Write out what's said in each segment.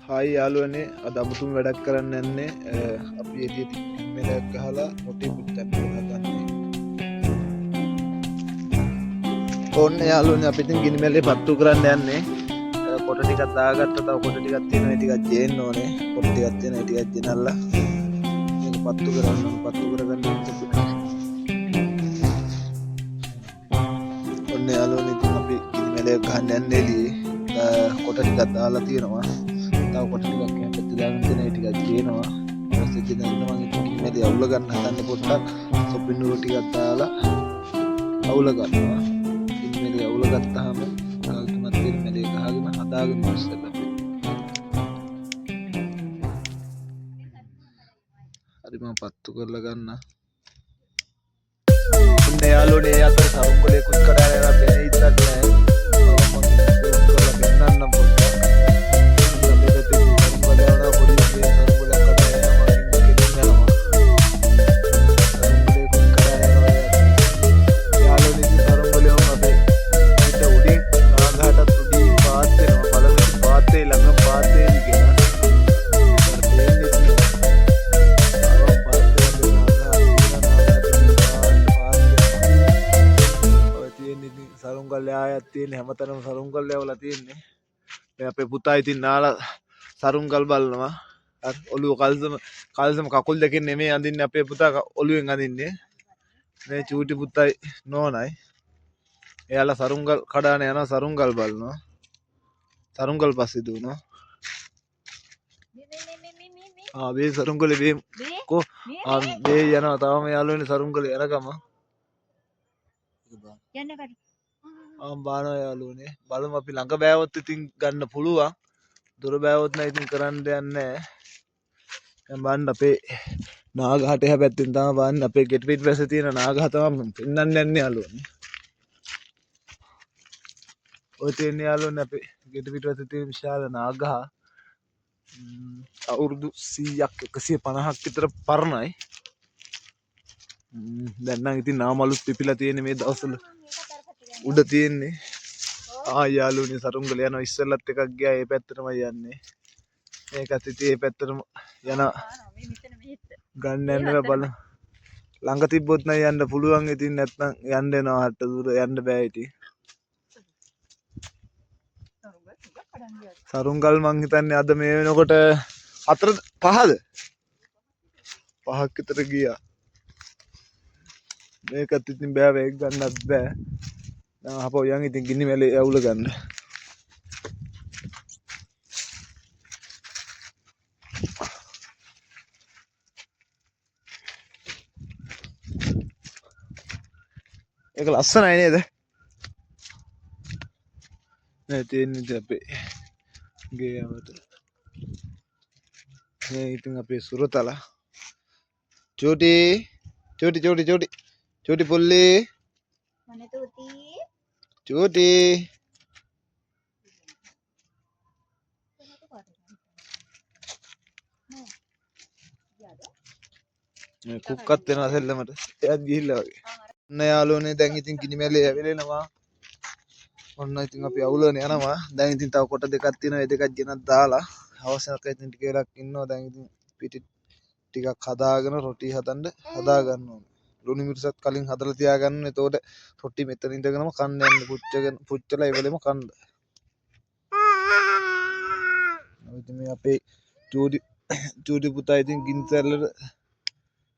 Hi යාළුවනේ අද අමුතුම වැඩක් කරන්න යන්නේ අපි එළියට මෙලක් ගහලා මොටි පුත්තක් හදන්නේ. ඕන්න යාළුවනේ අපි ඉතින් ගිනි මෙලේ පත්තු කරන්න යන්නේ. කොට ටිකක් දාගත්තා. තව කොට ටිකක් තියෙනවා. ඒ ටිකක් ජේන්න ඕනේ. කොට ටිකක් තියෙනවා. ඒ ටිකක් ජනල්ලා මේක පත්තු කරන්න ඕනේ. පත්තු කරගන්න ඕනේ යාළුවනේ ඉතින් අපි ගිනි මෙලේ ගහන්න යන්නේ එළියේ. කොට ටිකක් දාලා තියෙනවා. තව කොට ටිකක් එහෙම පැත්ත දාගෙන තියෙන ඒ ටිකක් කියනවා. ඊපස්සේ ඉතින් මම ඉතින් මෙලි අවුල ගන්න හදන්නේ පොඩ්ඩක් සොපින්නු ටිකක් දාලා අවුල ගන්නවා. ඉතින් මෙලි අවුල ගත්තාම කාල්තුමත් තියෙන මෙලි ගහගෙන හදාගෙන ඉස්සෙල්ලා හරි මම පත්තු කරලා ගන්න. ඉන්නේ යාළුවනේ අතර සරුංගලේ කුත් කඩාගෙන යන බෙනේ ඉන්නත් නෑ. මම කරලා දෙන්නම් පොඩ්ඩක්. සරුංගල් ආයත් තියෙන්නේ හැමතැනම සරුංගල් යවලා තියෙන්නේ. මේ අපේ පුතා ඉතින් නාලා සරුංගල් බලනවා. ඔළුව කල්සම කකුල් දෙකෙන් නෙමෙයි අඳින්නේ අපේ පුතා ඔළුවෙන් අඳින්නේ. මේ චූටි පුතයි නෝනයි. එයාලා සරුංගල් කඩාන යනවා සරුංගල් බලනවා. සරුංගල් පස්සේ දුවනවා. බේ සරුංගලේ බේ කො බේ යනවා තාම යාළුවනේ සරුංගලේ යනකම. යන්න බානවා යාළුවනේ. බලමු අපි ළඟ බෑවොත් ඉතින් ගන්න පුළුවන්. දුර බෑවොත් නම් ඉතින් කරන්න දෙයක් නැහැ. දැන් බලන්න අපේ නාගහට එහා පැත්තෙන් තමයි බලන්න අපේ ගෙට පිටිපස්සේ තියෙන නාගහ තමයි පෙන්නන්න යන්නේ යාළුවනේ. ඔය තියෙන යාළුවනේ අපේ ගෙට පිටිපස්සේ තියෙන විශාල නාගහ. අවුරුදු 100ක් 150ක් විතර පරණයි. දැන් නම් ඉතින් නාමලුත් පිපිලා තියෙන්නේ මේ දවස්වල. උඩ තියෙන්නේ යාළුවනේ සරුංගල යනවා ඉස්සෙල්ලත් එකක් ගියා ඒ පැත්තටම යන්නේ මේකත් ඉතින් ඒ පැත්තටම යන ගන්න යන්න බල ළඟ තිබ්බොත් නම් යන්න පුළුවන් ඉතින් නැත්නම් යන්න වෙනවා හට දුර යන්න බෑ ඉතින් සරුංගල් මං හිතන්නේ අද මේ වෙනකොට 4 5ද 5ක් විතර ගියා මේකත් ඉතින් බෑ වේග ගන්නත් බෑ අපෝ යන් ඉතින් ගිනි මැලේ අවුල ගන්න. ඒක ලස්සනයි නේද? මේ තියෙන්නේ අපේ ගේ යමත. මේ ඉතින් අපේ සුරතල. චෝටි පොල්ලේ. මනේ තෝති චෝටි කුක්කත් වෙනවා සෙල්ලමට එයාත් ගිහිල්ලා වගේ ඔන්න යාළුවනේ දැන් ඉතින් ගිනි මැලේ ඇවිලෙනවා ඔන්න ඉතින් අපි අවුලනේ යනවා දැන් ඉතින් තව කොට දෙකක් තියෙනවා ඒ දෙකක් ගෙනත් දාලා අවශ්‍යක ඉතින් ටික වෙලක් ඉන්නවා දැන් ඉතින් පිටි ටිකක් හදාගෙන රොටි හදන්න හදා ගන්න ඕනේ ලුණු මිරිසත් කලින් හදලා තියාගන්න ඕනේ එතකොට රොටි මෙතන ඉඳගෙනම කන්න යන්න පුච්චලා ඒ වෙලෙම කන්න ඉතින් මේ අපේ චූටි පුතා ඉතින්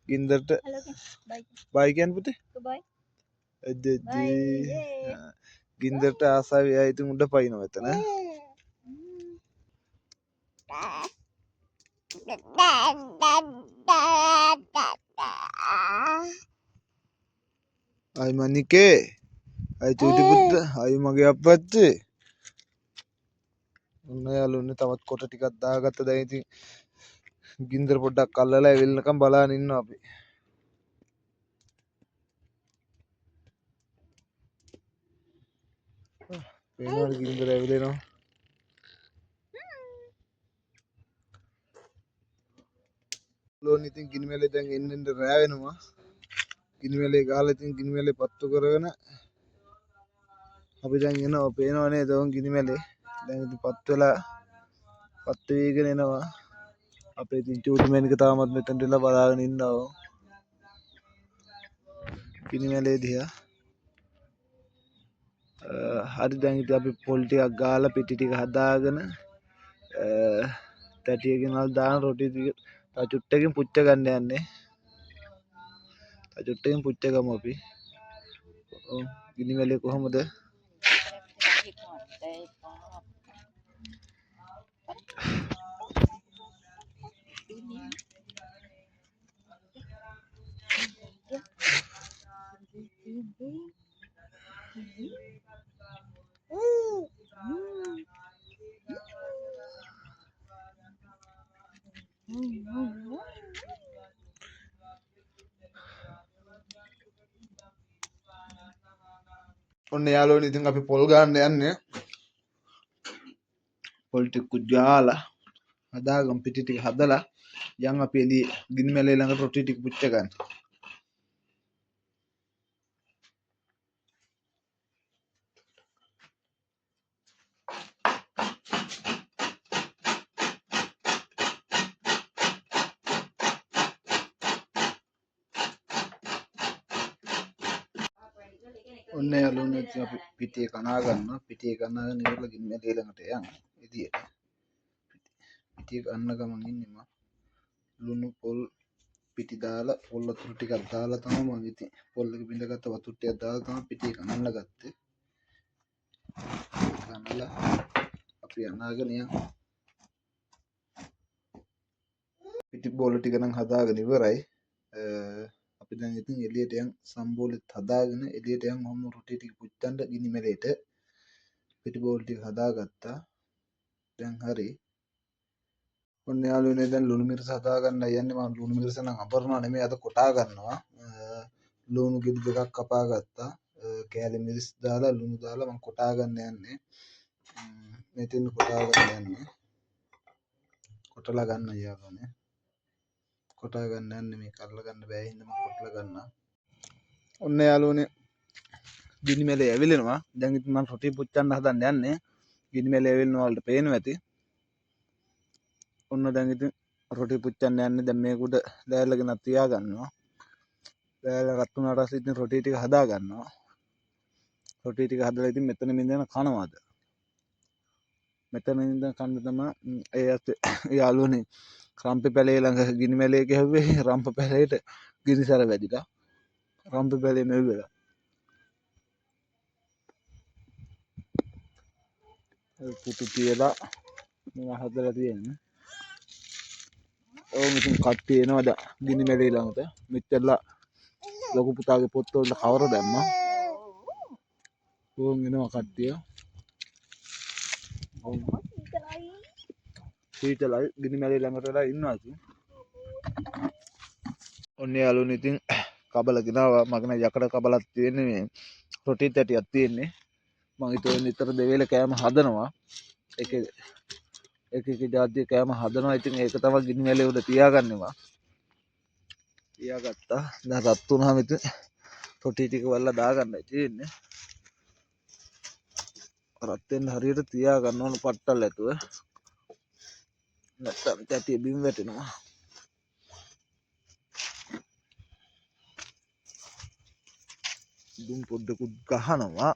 ගින්දරට බයි කියන්න පුතේ බයි ගින්දරට ආසාවෙ එයා ඉතින් උඩ පයින්නවා එතන අයි මනිකේ අයි චූටි පුතා අයි මගේ අප්පච්චි ඔන්න යාළුවනේ තවත් කොට ටිකක් දාගත්ත දැන් ඉතින් ගින්දර පොඩ්ඩක් අල්ලලා එවෙලනකම් බලාගෙන ඉන්නවා අපි පේනවද ගින්දර ඇවිලෙනවා ලෝන් ඉතින් ගිනි මැලේ දැන් එන්න රෑ වෙනවා ගිනි මැලේ ගහලා ඉතින් ගිනි මැලේ පත්තු කරගෙන අපි දැන් එනවා පේනව නේද ඔන් ගිනි මැලේ දැන් ඉතින් පත් වෙලා පත් වේගෙන එනවා. අපේ ඉතින් චූටි මේනික තාමත් මෙතනට ඉඳලා බලාගෙන ඉන්නවා. කිනිමැලේ දිහා. හරි දැන් ඉතින් අපි පොල් ටිකක් ගාලා පිටි ටික හදාගෙන තැටියකින් වල දාන රොටි ටික තව චුට්ටකින් පුච්ච ගන්න යන්නේ. තව චුට්ටකින් පුච්ච ගමු අපි. ඔව් කිනිමැලේ කොහමද? ඔන්න යාළුවනේ ඉතින් අපි පොල් ගන්න යන්නේ. පොල් ටික කුජාලා හදාගමු පිටි ටික හදලා යන් අපි එදී ගිනිමැලේ ළඟ රොටි ටික පුච්ච ගන්න. ඔන්න යාළුවනේ ඉතින් අපි පිටිය කනා ගන්නවා. පිටිය කනාගෙන ඉවරලා ගිනිමැලේ ළඟට යන්. එදියට පිටිය කන්න ගමන් ඉන්නේ මම. ලුණු පොල් පිටි දාලා පොල් වතුර ටිකක් දාලා තමයි මම ඉතින් පොල් එක බිඳගත්ත වතුර ටිකක් දාලා තමයි පිටිය කනන්න ගත්තේ. කනලා අපි අනාගෙන යන්. පිටි බෝල ටික නම් හදාගෙන ඉවරයි. අපි දැන් ඉතින් එළියට යන් සම්බෝලෙත් හදාගෙන එළියට යන් ඔහොම රොටි ටික පුච්චන්න ගිනිමැලේට පිටි බෝල් ටික හදාගත්තා. දැන් හරි. ඔන්න යාළුවනේ දැන් ලුණු මිරිස හදා ගන්න යන්නේ. මම ලුණු මිරිස නම් අඹරනවා නෙමෙයි අද කොටා ගන්නවා. ලුණු ගෙඩි දෙකක් කපා ගත්තා. කෑලි මිරිස් දාලා ලුණු දාලා මම කොටා ගන්න යන්නේ. මෙතෙන් කොටා ගන්න යන්නේ. කොටලා ගන්න යාළුවනේ. කොටා ගන්න යන්නේ මේක අල්ල ගන්න බෑ හින්දා මම කොටලා ගන්නවා. ඔන්න යාළුවනේ ගිනිමැලේ ඇවිලෙනවා. දැන් ඉතින් මම රොටි පුච්චන්න හදන්න යන්නේ. ගිනිමැලේ ඇවිලෙනවා වලට පේනවා ඇති. ඔන්න දැන් ඉතින් රොටි පුච්චන්න යන්නේ. දැන් මේක උඩ දැල්ලගෙන තියා ගන්නවා. දැල්ල රත් වුණාට පස්සේ ඉතින් රොටි ටික හදා ගන්නවා. රොටි ටික හදලා ඉතින් මෙතන මින්දන කනවාද? මෙතන ඉඳන් කන්න තමයි ඒ යාළුවනේ රම්පේ පැලේ ළඟ ගිනිමැලේ ගැහුවේ. රම්ප පැලේට ගිනිසර වැදිලා. රම්ප පැලේ මෙව්වලා. පුතු තියලා මම හදලා තියෙන්නේ. ඕම ඉතින් කට්ටිය එනවා දැන් ගිනිමැලේ ළඟට. මෙච්චරලා ලොකු පුතාගේ පොත් වලට කවර දැම්මා. ඕම් එනවා කට්ටිය. සීතලයි ගිනිමැලේ ළඟට වෙලා ඉන්නවා ඉතින්. ඔන්න යාළුවනේ ඉතින් කබල ගෙනාවා. මගෙන යකඩ කබලක් තියෙන්නේ මේ රොටි තැටියක් තියෙන්නේ. මම හිතුවේ නිතර දෙවේල කෑම හදනවා. එක ජාතිය කෑම හදනවා. ඉතින් ඒක තමයි ගිනිමැලේ උඩ තියාගන්නවා. තියාගත්තා. දැන් රත් වුණාම ඉතින් රොටි ටික වල්ලා දාගන්නයි තියෙන්නේ. රත් වෙන්න හරියට තියා ගන්න ඕන පට්ටල් ඇතුව. නැත්තම් තැටිය බිම් වැටෙනවා. දුම් පොඩ්ඩකුත් ගහනවා.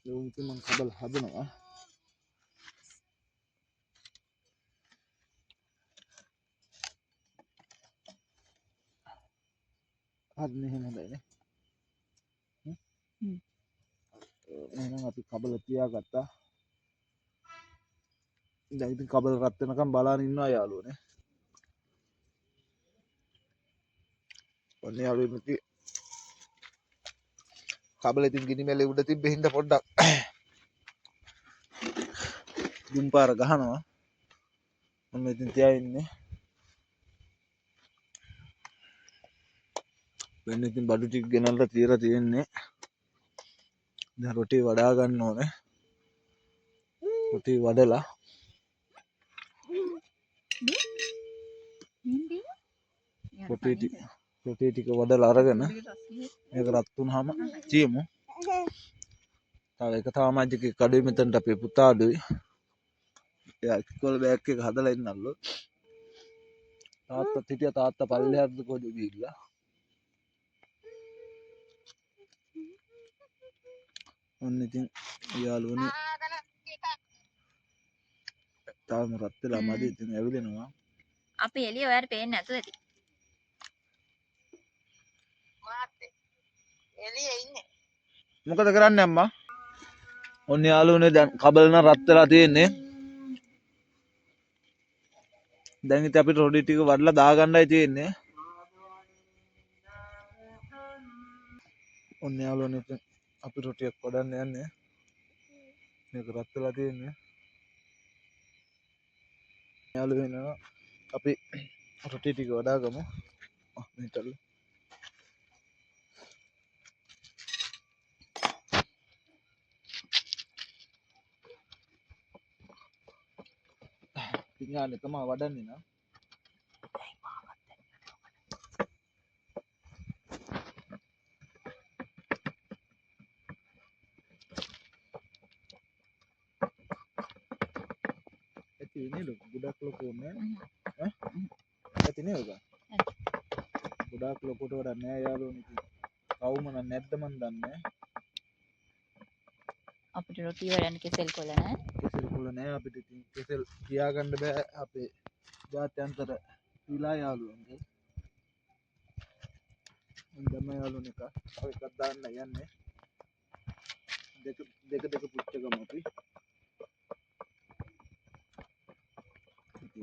ඒ ඉතින් මම කබල් හදනවා. හදන්න එහෙම හොඳයි නේ. එහෙනම් අපි කබල තියාගත්තා. දැන් ඉතින් කබල රත් වෙනකම් බලන් ඉන්නවා යාළුවනේ. ඔන්න යාළුවෝ ඉතින් කබල ඉතින් ගිනිමැලේ උඩ තිබ්බ හින්දා පොඩ්ඩක් දුම් පාර ගහනවා. මම ඉතින් තියා ඉන්නේ. වෙන ඉතින් බඩු ටික ගෙනල්ලා තියලා තියෙන්නේ. දැන් රොටි වඩා ගන්න ඕනේ. රොටි වඩලා රොටි රොටි ටික වඩලා අරගෙන මේක රත් වුනහම තියමු. තව එක තාමයි එකේ කඩුවේ මෙතනට අපේ පුතා අඩුයි. එයා ඉස්කෝල බෑග් එක හදලා ඉන්නල්ලු. තාත්තා හිටියා තාත්තා පල්ලෙහාට කොහෙද ගිහිල්ලා. ඔන්න ඉතින් යාළුවනේ තාම රත් වෙලා මදි ඉතින් ඇවිලෙනවා. අපි එළිය ඔයාලට පේන්නේ නැතුව ඇති. මොකද කරන්නේ අම්මා? ඔන්න යාළුවනේ දැන් කබල නම් රත් වෙලා තියෙන්නේ. දැන් ඉතින් අපිට රොඩි ටික වඩලා දාගන්නයි තියෙන්නේ. ඔන්න යාළුවනේ ඉතින් අපි රොටියක් වඩන්න යන්නේ. මේක රත් වෙලා තියෙන්නේ. යාළුවනේ අපි රොටි ටික වඩාගමු. මෙතන පිඥානේ තමයි වඩන්නේ නා. ඇති නේද? ගොඩක් ලොකු නෑ. ඈ? ඇති නේද? ගොඩක් ලොකුට වඩා නෑ යාළුවනේ ඉතින්. කවුම නැද්ද මන් දන්නේ. අපිට රොටි වඩන්න කෙසෙල් කොළ නැහැ. කෙසෙල් කොළ නෑ අපිට ඉතින් කෙසෙල් කියාගන්න බෑ අපේ ජාත්‍යන්තර විලා යාළුවන්ගේ. දැන් යාළුවනේ එක තව එකක් දාන්න යන්නේ. දෙක පුච්චගමු අපි.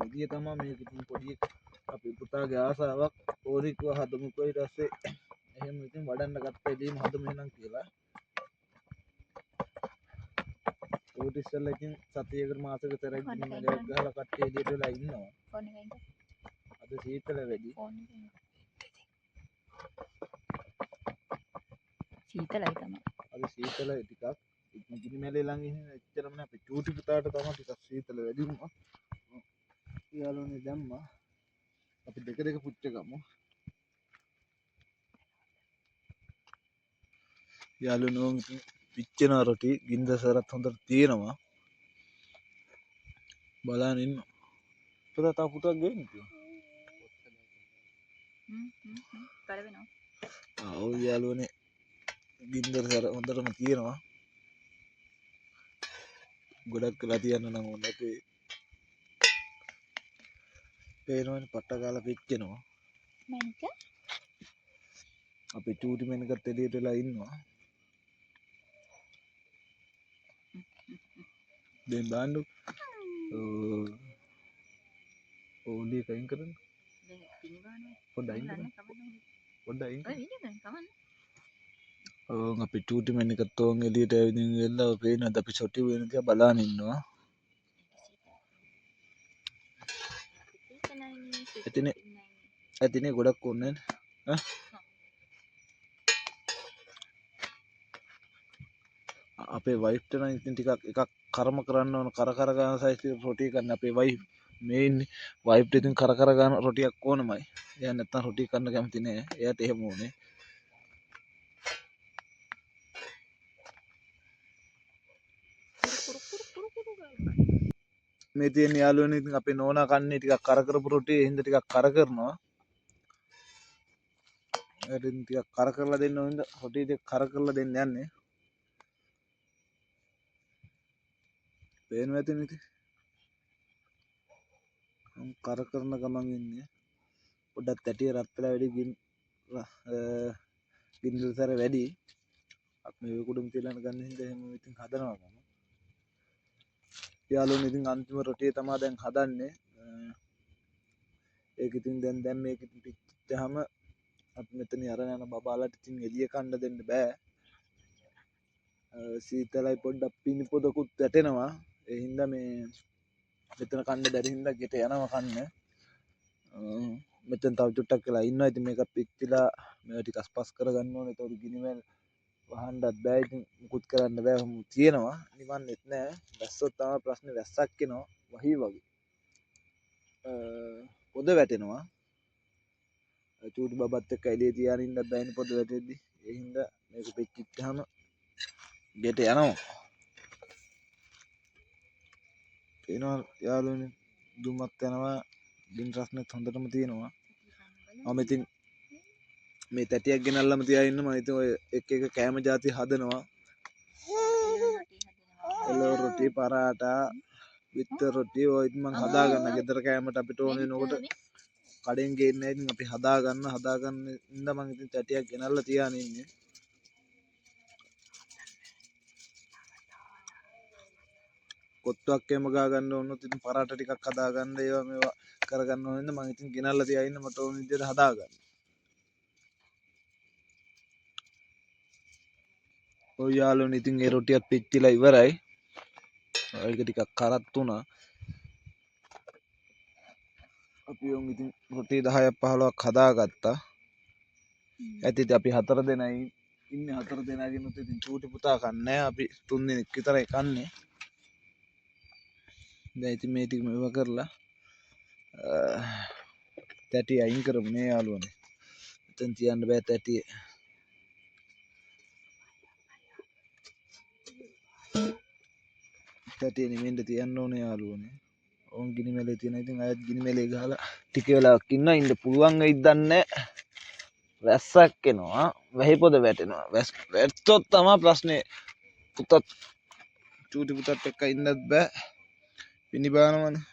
ඉතින් තමයි මේක ඉතින් පොඩි අපේ පුතාගේ ආසාවක් ඕනිකව හදමුකෝ ඊට පස්සේ එහෙම ඉතින් වඩන්න ගත්තේදීම හදමු එහෙනම් කියලා. ඌට ඉස්සෙල්ලා ඉතින් සතියකට මාසෙක තරක් ඉතින් මලයක් ගහලා කට්ටිය එළියට වෙලා ඉන්නවා. ෆෝන් එකෙන්. අද සීතල වැඩි. සීතලයි තමයි. අද සීතලයි ටිකක්. ඉතින් ගිනි මැලේ ළඟ ඉන්න එච්චරම නෑ අපේ චූටි පුතාට තමයි ටිකක් සීතල වැඩි වුණා. යාළුවනේ දැම්මා. අපි දෙක පුච්චගමු. යාළුවෝ ඉතින් පිච්චෙන රොටි ගින්දසරත් හොඳට තියෙනවා. බලන්න ඉන්න. පුතා තා පුතක් ගේන්න කියලා. කර වෙනවා. ඔව් යාළුවනේ ගින්දසර හොඳටම තියෙනවා. ගොඩක් වෙලා තියන්න නම් ඕනේ නැතේ. පේනවනේ පට්ට ගාලා පිච්චෙනවා. මැනික අපේ චූටි මැනිකත් එළියට වෙලා ඉන්නවා. දැන් දාන්නු. ඕලි කයින් කරන්න. දැන් පිනි ගන්නවා. පොඩ්ඩක් අයින් කරන්න. පොඩ්ඩක් අයින් ඔය වීඩියෝ කරන්න කවන්න. ඔව් අපේ චූටි මැනිකත් ඕන් එළියට ඇවිදින් වෙලා පේනද අපි සොටි වෙන දිහා බලාගෙන ඉන්නවා. ඇතිනේ ගොඩක් ඕනේ ඈ. අපේ වයිෆ්ට නම් ඉතින් ටිකක් එකක් කර්ම කරන්න ඕන කර ගන්න සයිස් රොටි කන්න අපේ වයිෆ් මේ ඉන්නේ වයිෆ්ට ඉතින් කර ගන්න රොටියක් ඕනමයි. එයා නැත්තම් රොටි කන්න කැමති නෑ. එයාට එහෙම ඕනේ. මේ තියෙන යාළුවනේ ඉතින් අපේ නෝනා කන්නේ ටිකක් කර කරපු රොටි හින්දා ටිකක් කර කරනවා. ඒකට ඉතින් ටිකක් කර කරලා දෙන්න ඕනද රොටි ටික කර කරලා දෙන්න යන්නේ. පේනවා ඇතිනේ ඉතින්. කර කරන ගමන් ඉන්නේ. පොඩ්ඩක් තැටිය රත් වෙලා වැඩි ගින්දරතර වැඩි. අපි මේ කුඩුම් තියලා ගන්න හින්දා එහෙම ඉතින් හදනවා මම. යාළුවනේ ඉතින් අන්තිම රොටිය තමයි දැන් හදන්නේ. ඒක ඉතින් දැන් මේක ඉතින් පිච්චිච්චාම අපි මෙතන අරන් යන බබාලට ඉතින් එළිය කන්න දෙන්න බෑ. සීතලයි පොඩ්ඩක් පිනි පොදකුත් වැටෙනවා. ඒ හින්දා මේ මෙතන කන්න බැරි හින්දා ගෙට යනවා කන්න. මෙතන තව චුට්ටක් වෙලා ඉන්නවා. ඉතින් මේක පිච්චිලා මේවා ටික අස්පස් කරගන්න ඕනේ. ඒතකොට ගිනිමෙල් වහන්නත් බෑ. ඉතින් මුකුත් කරන්න බෑ. තියෙනවා. නිවන්නෙත් නෑ. වැස්සොත් තමයි ප්‍රශ්නේ. වැස්සක් එනවා. වහී වගේ. පොද වැටෙනවා. චූටි බබත් එක්ක එළිය තියාගෙන ඉන්නත් බැයිනේ පොද වැටෙද්දි. ඒ හින්දා මේක පිච්චිච්චාම ගෙට යනවා. පේනවා යාළුවනේ දුමත් යනවා. දින් රස්නෙත් හොඳටම තියෙනවා. මම ඉතින් මේ තැටියක් ගෙනල්ලාම තියා ඉන්න. මම ඉතින් ඔය එක එක කෑම જાති හදනවා. එළවලු රොටි, පරාටා, බිත්තර රොටි ඔය ඉතින් මම හදාගන්න. ගෙදර කෑමට අපිට ඕන වෙනකොට කඩෙන් ගේන්නේ නැහැ. ඉතින් අපි හදාගන්න ඉඳ මම ඉතින් තැටියක් ගෙනල්ලා තියාගෙන ඉන්නේ. කොත්තුවක් එහෙම ගා ගන්න ඕනොත් ඉතින් පරාට ටිකක් හදා ගන්න ඒවා මේවා කරගන්න ඕනෙන්ද මම ඉතින් ගෙනල්ලා තියා ඉන්න මට ඕන විදිහට හදා ගන්න. ඔය යාළුවනේ ඉතින් ඒ රොටියත් පිච්චිලා ඉවරයි. ඒක ටිකක් කරත් වුණා. අපි උන් ඉතින් රොටි 10ක් 15ක් හදාගත්තා. ඇතිත් අපි 4 දෙනයි ඉන්නේ. 4 දෙනාගෙනුත් ඉතින් චූටි පුතා කන්නේ අපි 3 දෙනෙක් විතරයි කන්නේ. දැන් ඉතින් මේ ටික මෙව කරලා තැටි අයින් කරමු නේ යාළුවනේ. එතෙන් තියන්න බෑ තැටිය. තැටිය නිවෙන්න තියන්න ඕනේ යාළුවනේ. ඕන් ගිනි මැලේ තියෙන ඉතින් අයත් ගිනි මැලේ ගහලා ටික වෙලාවක් ඉන්න පුළුවන් වෙයිද දන්නේ වැස්සක් එනවා. වැහි පොද වැටෙනවා. වැට්ටොත් තමයි ප්‍රශ්නේ. පුතත් චූටි පුතත් එක්ක ඉන්නත් බෑ. පිණි බානවනේ.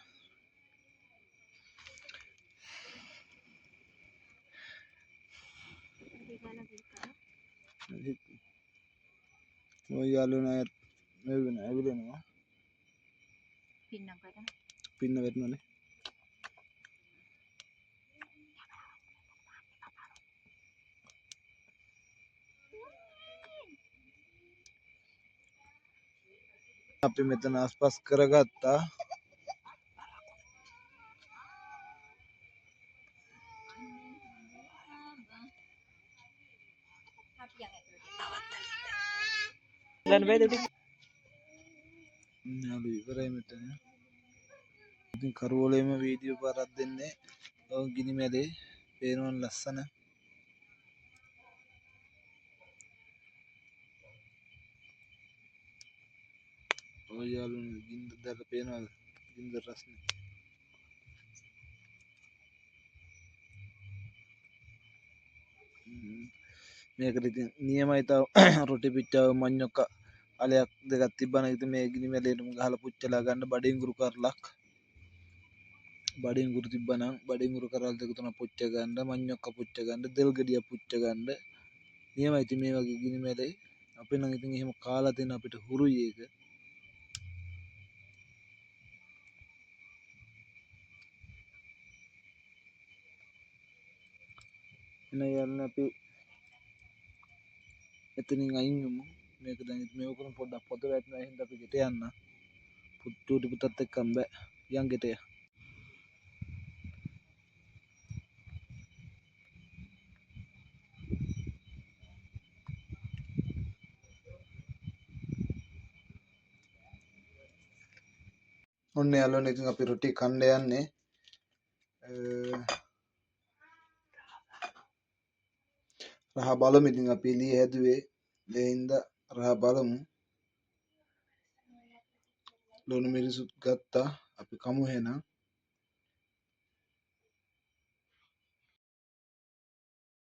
ඔය යාළුවනේ මේ වෙන ඇවිලෙනවා. පින්න වැටෙනවනේ. අපි මෙතන ආස්පස් කරගත්තා. ගන්න බෑද ටික? යාළු ඉවරයි මෙතන. ඉතින් කරවලේම වීඩියෝ පාරක් දෙන්නේ. ඔව් ගිනි මැලේ පේනවන ලස්සන. ඔය යාළුවනේ ගින්දර දැල්ලා පේනවද? ගින්දර රස්නේ. මේකට ඉතින් නියමයි තව රොටි පිච්චාව මඤ්ඤොක්ක අලයක් දෙකක් තිබ්බනම් ඉතින් මේ ගිනි මැලේටම ගහලා පුච්චලා ගන්න බඩින්ගුරු කරලක්. බඩින්ගුරු තිබ්බනම් බඩින්ගුරු කරල් දෙක තුනක් පුච්ච ගන්න, මඤ්ඤොක්ක පුච්ච ගන්න, දෙල් ගෙඩිය පුච්ච ගන්න. නියමයි ඉතින් මේ වගේ ගිනි මැලේ අපි නම් ඉතින් එහෙම කාලා දෙන අපිට හුරුයි ඒක. එන යන්න අපි එතනින් අයින් වෙමු. මේක දැන් මේක කරමු පොඩ්ඩක් පොත වැටෙනවා හින්දා අපි ගෙට යන්න. චූටි පුතත් එක්කම බෑ. යන් ගෙට ය. ඔන්න යාළුවනේ ඉතින් අපි රොටි කන්න යන්නේ. රහ බලමු ඉතින් අපි එළිය හැදුවේ. ඒ හින්දා රහ බලමු. ලුණු මිරිසුත් ගත්තා. අපි කමු එහෙනම්.